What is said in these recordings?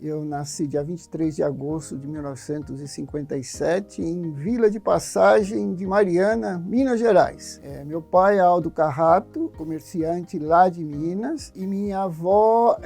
Eu nasci dia 23 de agosto de 1957 em Vila de Passagem de Mariana, Minas Gerais. Meu pai é Aldo Carrato, comerciante lá de Minas, e minha avó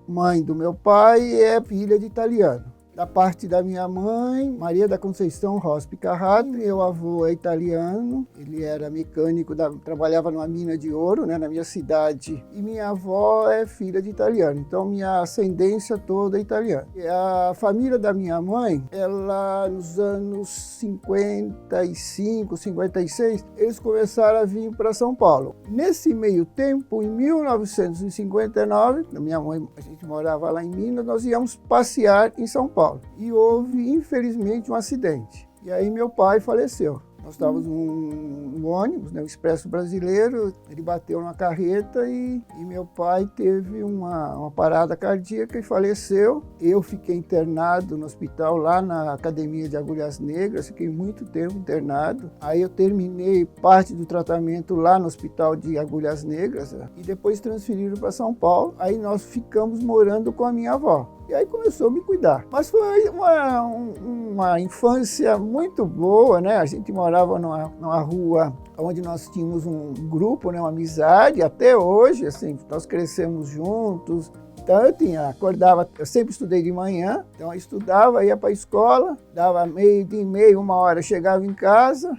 mãe do meu pai, é filha de italiano. Da parte da minha mãe, Maria da Conceição Rospi Carrato, meu avô é italiano, ele era mecânico, trabalhava numa mina de ouro, né, na minha cidade, e minha avó é filha de italiano, então minha ascendência toda é italiana. E a família da minha mãe, ela nos anos 55, 56, eles começaram a vir para São Paulo. Nesse meio tempo, em 1959, minha mãe, a gente morava lá em Minas, nós íamos passear em São Paulo. E houve, infelizmente, um acidente. E aí meu pai faleceu. Nós estávamos no ônibus, né, o Expresso Brasileiro, ele bateu numa carreta e meu pai teve uma parada cardíaca e faleceu. Eu fiquei internado no hospital lá na Academia de Agulhas Negras, fiquei muito tempo internado. Aí eu terminei parte do tratamento lá no Hospital de Agulhas Negras, né, e depois transferiram para São Paulo. Aí nós ficamos morando com a minha avó. E aí começou a me cuidar. Mas foi uma infância muito boa, né? A gente morava numa rua onde nós tínhamos um grupo, né? Uma amizade, até hoje, assim, nós crescemos juntos. Então acordava, eu sempre estudei de manhã, então eu estudava, ia para a escola, dava meio-dia e meia, 1 hora, chegava em casa,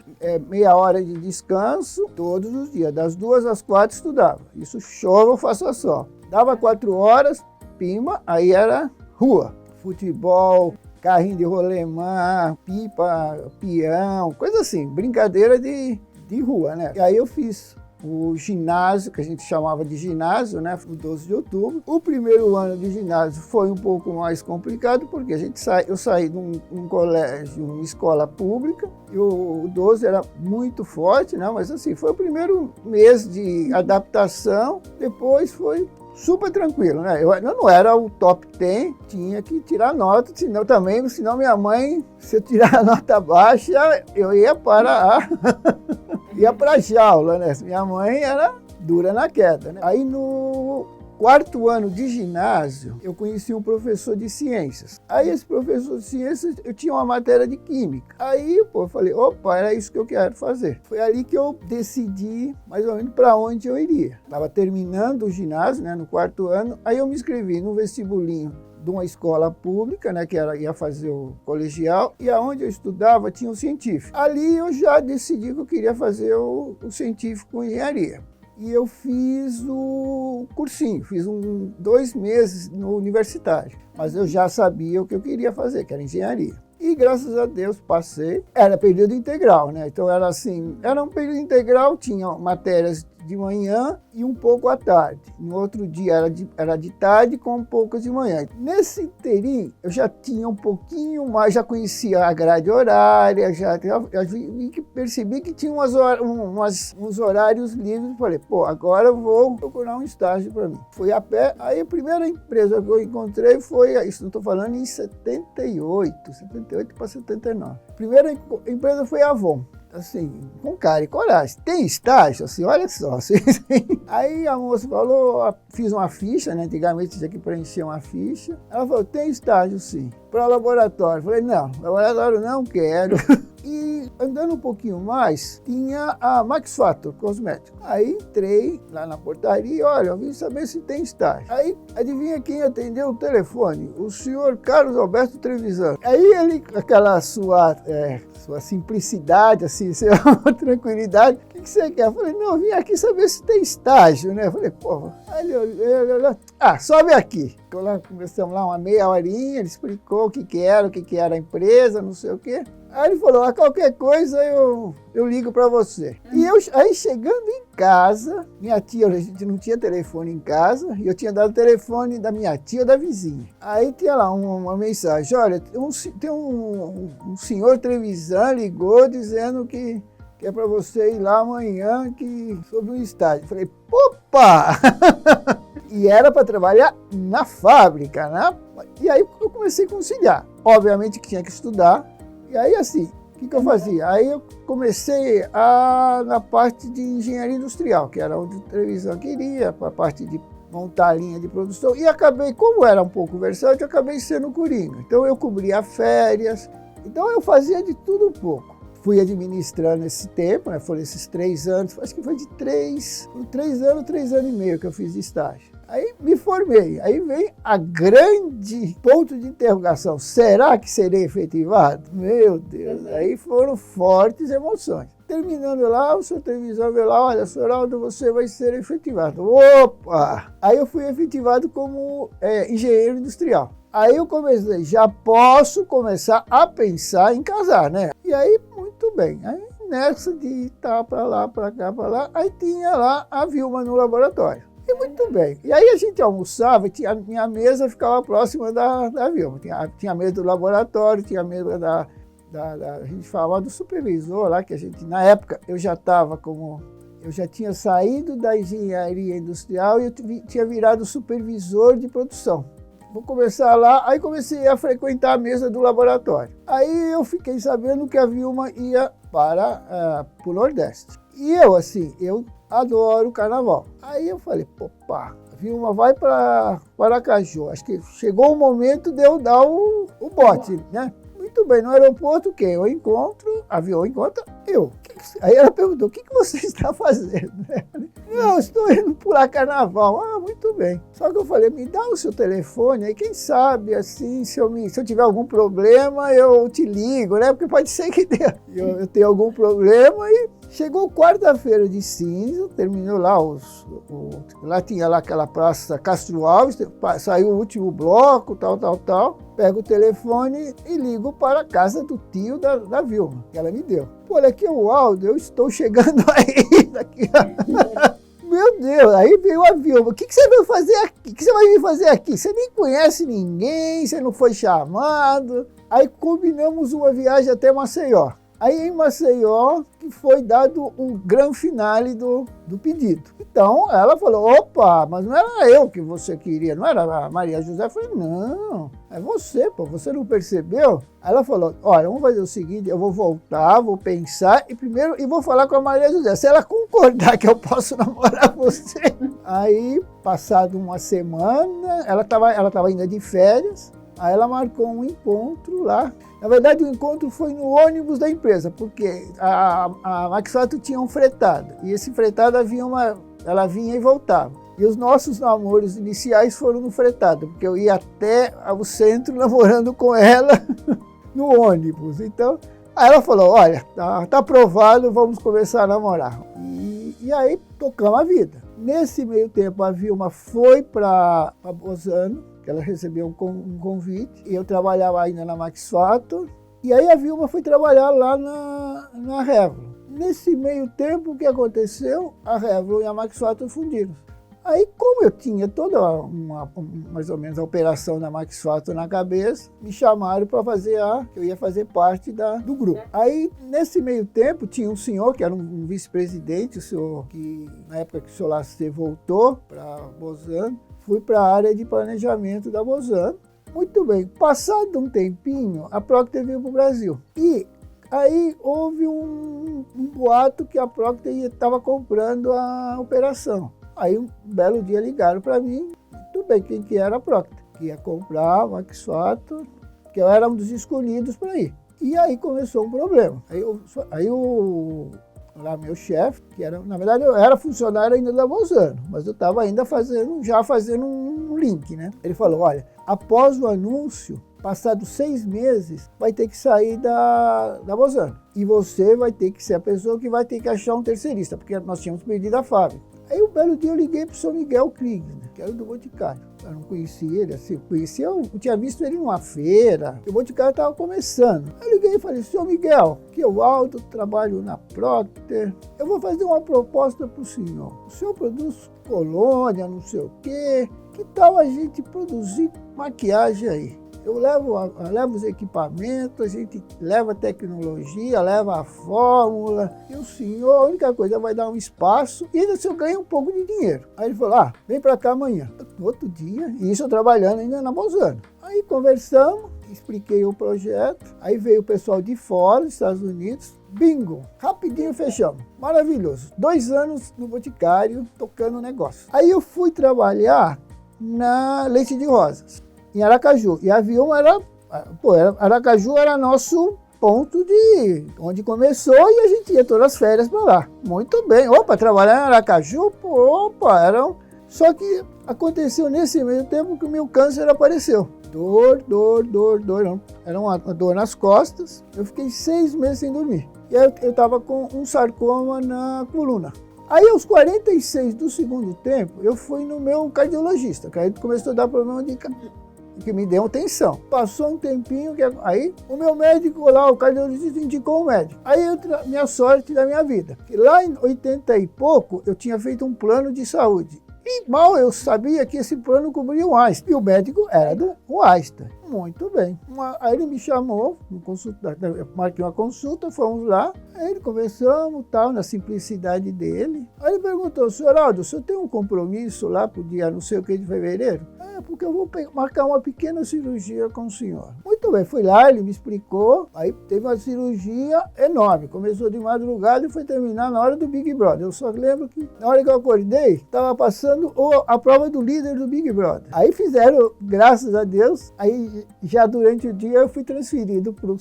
meia hora de descanso, todos os dias, das 2 às 4 estudava. Isso chova ou faça sol. Dava 4 horas, pimba, aí era rua, futebol, carrinho de rolemã, pipa, peão, coisa assim, brincadeira de rua, né? E aí eu fiz o ginásio, que a gente chamava de ginásio, né, no 12 de outubro. O primeiro ano de ginásio foi um pouco mais complicado, porque eu saí de um colégio, uma escola pública, e o 12 era muito forte, né, mas assim, foi o primeiro mês de adaptação, depois foi super tranquilo, né? Eu não era o top 10, tinha que tirar nota, senão minha mãe, se eu tirar a nota baixa, eu ia para a jaula, né? Minha mãe era dura na queda, né? Aí no 4º ano de ginásio, eu conheci um professor de ciências. Aí esse professor de ciências, eu tinha uma matéria de química. Aí, eu falei, opa, era isso que eu quero fazer. Foi ali que eu decidi mais ou menos para onde eu iria. Estava terminando o ginásio, né, no 4º ano, aí eu me inscrevi no vestibulinho de uma escola pública, né, que ia fazer o colegial, e aonde eu estudava tinha o científico. Ali eu já decidi que eu queria fazer o científico com engenharia. E eu fiz o cursinho, fiz 2 meses no universitário, mas eu já sabia o que eu queria fazer, que era engenharia. E graças a Deus passei. Era período integral, né? Então era assim, era um período integral, tinha matérias de manhã e um pouco à tarde. No outro dia era de tarde com um pouco de manhã. Nesse inteirinho, eu já tinha um pouquinho mais, já conhecia a grade horária, já percebi que tinha uns horários livres. Falei, agora eu vou procurar um estágio para mim. Fui a pé, aí a primeira empresa que eu encontrei foi, isso eu estou falando em 78 para 79. A primeira empresa foi a Avon. Assim, com cara e coragem. Tem estágio? Assim, olha só. Assim. Aí a moça falou, fiz uma ficha, né? Antigamente tinha que preencher uma ficha. Ela falou, tem estágio sim. Para laboratório. Falei, não, laboratório não quero. E andando um pouquinho mais, tinha a Max Factor Cosméticos. Aí entrei lá na portaria, olha, eu vim saber se tem estágio. Aí, adivinha quem atendeu o telefone? O senhor Carlos Alberto Trevisan. Aí ele, aquela sua simplicidade, assim, sua tranquilidade, o que você quer? Eu falei, não, eu vim aqui saber se tem estágio, né? Eu falei, Aí ele olhou, sobe aqui. Então lá começamos lá uma meia horinha, ele explicou o que era a empresa, não sei o quê. Aí ele falou, qualquer coisa eu ligo para você. E aí chegando em casa, minha tia, a gente não tinha telefone em casa, e eu tinha dado o telefone da minha tia ou da vizinha. Aí tinha lá uma mensagem, olha, tem um senhor Trevisan ligou dizendo que é para você ir lá amanhã sobre um estágio. Falei, opa! E era para trabalhar na fábrica, né? E aí eu comecei a conciliar. Obviamente que tinha que estudar. E aí, assim, o que eu fazia? Aí eu comecei na parte de engenharia industrial, que era onde o Trevisan queria, para a parte de montar a linha de produção e acabei, como era um pouco versátil, eu acabei sendo coringa. Então eu cobria férias, então eu fazia de tudo um pouco. Fui administrando esse tempo, né? Foram esses 3 anos, acho que foi de 3 anos e meio que eu fiz de estágio. Aí me formei, aí vem a grande ponto de interrogação, será que serei efetivado? Meu Deus, aí foram fortes emoções. Terminando lá, o seu televisor veio lá, olha, Soraldo, você vai ser efetivado. Opa! Aí eu fui efetivado como engenheiro industrial. Aí eu comecei, já posso começar a pensar em casar, né? E aí, muito bem. Aí nessa de estar para lá, para cá, para lá, aí tinha lá a Vilma no laboratório. E muito bem. E aí a gente almoçava, a minha mesa ficava próxima da Vilma. Tinha a mesa do laboratório, tinha a mesa a gente falava do supervisor lá, que a gente, na época, eu já tinha saído da engenharia industrial e eu tinha virado supervisor de produção. Vou começar lá, aí comecei a frequentar a mesa do laboratório. Aí eu fiquei sabendo que a Vilma ia para o Nordeste. E eu adoro o carnaval. Aí eu falei, a Vilma vai para Aracaju. Acho que chegou o momento de eu dar o bote, né? Muito bem, no aeroporto, quem eu encontro, a Vilma encontra eu. Aí ela perguntou, o que você está fazendo? Não, estou indo pular carnaval. Ah, muito bem. Só que eu falei, me dá o seu telefone, aí quem sabe, assim, se eu tiver algum problema, eu te ligo, né? Porque pode ser que eu tenha algum problema. E chegou quarta-feira de cinza, terminou lá, lá tinha lá aquela praça Castro Alves, saiu o último bloco, tal. Pego o telefone e ligo para a casa do tio da Vilma, que ela me deu. Pô, olha aqui o Aldo, eu estou chegando aí. Daqui. Meu Deus, aí veio a Vilma. O que você vai fazer aqui? O que você vai vir fazer aqui? Você nem conhece ninguém, você não foi chamado. Aí combinamos uma viagem até Maceió. Aí em Maceió que foi dado o grande finale do pedido. Então ela falou, opa, mas não era eu que você queria, não era a Maria José? Eu falei, não, é você, você não percebeu? Aí ela falou, olha, vamos fazer o seguinte, eu vou voltar, vou pensar e vou falar com a Maria José. Se ela concordar que eu posso namorar você. Aí, passado uma semana, ela estava ainda de férias, aí ela marcou um encontro lá. Na verdade, o encontro foi no ônibus da empresa, porque a Maxato tinha um fretado. E esse fretado ela vinha e voltava. E os nossos namoros iniciais foram no fretado, porque eu ia até o centro namorando com ela no ônibus. Então, aí ela falou, olha, tá aprovado, vamos começar a namorar. E aí, tocamos a vida. Nesse meio tempo, a Vilma foi para Bozano, que ela recebeu um convite, e eu trabalhava ainda na Max Factor, e aí a Vilma foi trabalhar lá na Revlon. Nesse meio tempo, o que aconteceu? A Revlon e a Max Factor fundiram. Aí, como eu tinha toda mais ou menos a operação da Max Factor na cabeça, me chamaram para eu ia fazer parte do grupo. Aí, nesse meio tempo, tinha um senhor, que era um vice-presidente, o senhor que, na época que o senhor Lacê voltou para Bozano, fui para a área de planejamento da Bozano. Muito bem, passado um tempinho, a Procter veio para o Brasil. E aí houve um boato que a Procter estava comprando a operação. Aí um belo dia ligaram para mim, tudo bem, quem que era a Procter? Que ia comprar a Max Factor, que eu era um dos escolhidos para ir. E aí começou um problema. Aí lá meu chefe, que era, na verdade eu era funcionário ainda da Bozano, mas eu estava ainda fazendo um link, né? Ele falou, olha, após o anúncio, passados 6 meses, vai ter que sair da Bozano. E você vai ter que ser a pessoa que vai ter que achar um terceirista, porque nós tínhamos perdido a fábrica. Aí um belo dia eu liguei para o Sr. Miguel Krieger, né, que era do Boticário. Eu não conhecia ele, assim, eu tinha visto ele numa feira, e o Boticário estava começando. Aí eu liguei e falei, Sr. Miguel, que eu Aldo, trabalho na Procter, eu vou fazer uma proposta para o senhor. O senhor produz colônia, não sei o quê, que tal a gente produzir maquiagem aí? Eu levo os equipamentos, a gente leva a tecnologia, leva a fórmula, e o senhor, a única coisa, vai dar um espaço e ainda o senhor ganha um pouco de dinheiro. Aí ele falou, vem para cá amanhã. Outro dia, e isso eu trabalhando ainda na Bozano. Aí conversamos, expliquei o projeto, aí veio o pessoal de fora, dos Estados Unidos, Bingo! Rapidinho fechamos. Maravilhoso. 2 anos no Boticário, tocando o negócio. Aí eu fui trabalhar na Leite de Rosas, em Aracaju. E avião Aracaju era nosso ponto de onde começou e a gente ia todas as férias para lá. Muito bem. Opa, trabalhar em Aracaju? Só que aconteceu nesse meio tempo que o meu câncer apareceu. Dor. Era uma dor nas costas. Eu fiquei 6 meses sem dormir. E aí eu estava com um sarcoma na coluna. Aí, aos 46 do segundo tempo, eu fui no meu cardiologista, que aí começou a dar problema que me deu tensão. Passou um tempinho, aí o meu médico lá, o cardiologista, indicou um médico. Aí, minha sorte da minha vida. Lá em 80 e pouco, eu tinha feito um plano de saúde. E mal eu sabia que esse plano cobria o Einstein. E o médico era do Einstein. Muito bem. Aí ele me chamou, eu marquei uma consulta, fomos lá, aí conversamos, tal, na simplicidade dele. Aí ele perguntou, senhor Aldo, o senhor tem um compromisso lá pro dia não sei o que de fevereiro? Porque eu vou marcar uma pequena cirurgia com o senhor. Muito bem, fui lá, ele me explicou, aí teve uma cirurgia enorme. Começou de madrugada e foi terminar na hora do Big Brother. Eu só lembro que na hora que eu acordei, estava passando a prova do líder do Big Brother. Aí fizeram, graças a Deus, aí já durante o dia eu fui transferido para um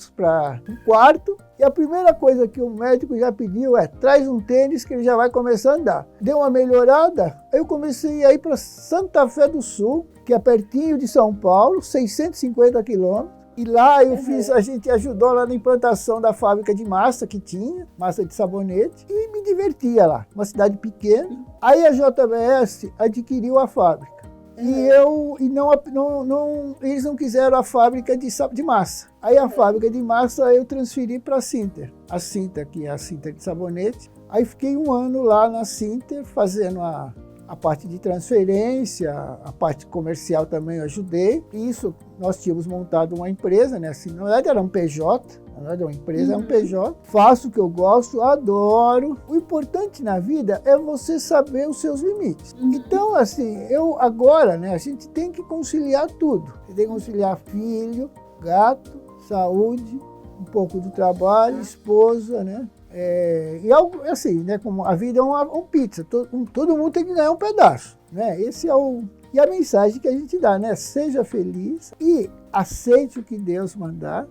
quarto. E a primeira coisa que o médico já pediu é, traz um tênis que ele já vai começar a andar. Deu uma melhorada, aí eu comecei a ir para Santa Fé do Sul, que é pertinho de São Paulo, 650 quilômetros. E lá a gente ajudou lá na implantação da fábrica de massa que tinha, massa de sabonete, e me divertia lá, uma cidade pequena. Aí a JBS adquiriu a fábrica. Eles não quiseram a fábrica de massa. Aí a fábrica de massa eu transferi para a Sinter. A Sinter, que é a Sinter de sabonete. Aí fiquei 1 ano lá na Sinter, fazendo a parte de transferência, a parte comercial também eu ajudei. Isso, nós tínhamos montado uma empresa, né? Assim, na verdade era um PJ, na verdade uma empresa, é um PJ. Faço o que eu gosto, adoro. O importante na vida é você saber os seus limites. Então, assim, agora, né, a gente tem que conciliar tudo. Você tem que conciliar filho, gato, saúde, um pouco do trabalho, esposa, né? E algo assim, né? Como a vida é um pizza, todo mundo tem que ganhar um pedaço, né? Esse é e a mensagem que a gente dá, né? Seja feliz e aceite o que Deus mandar.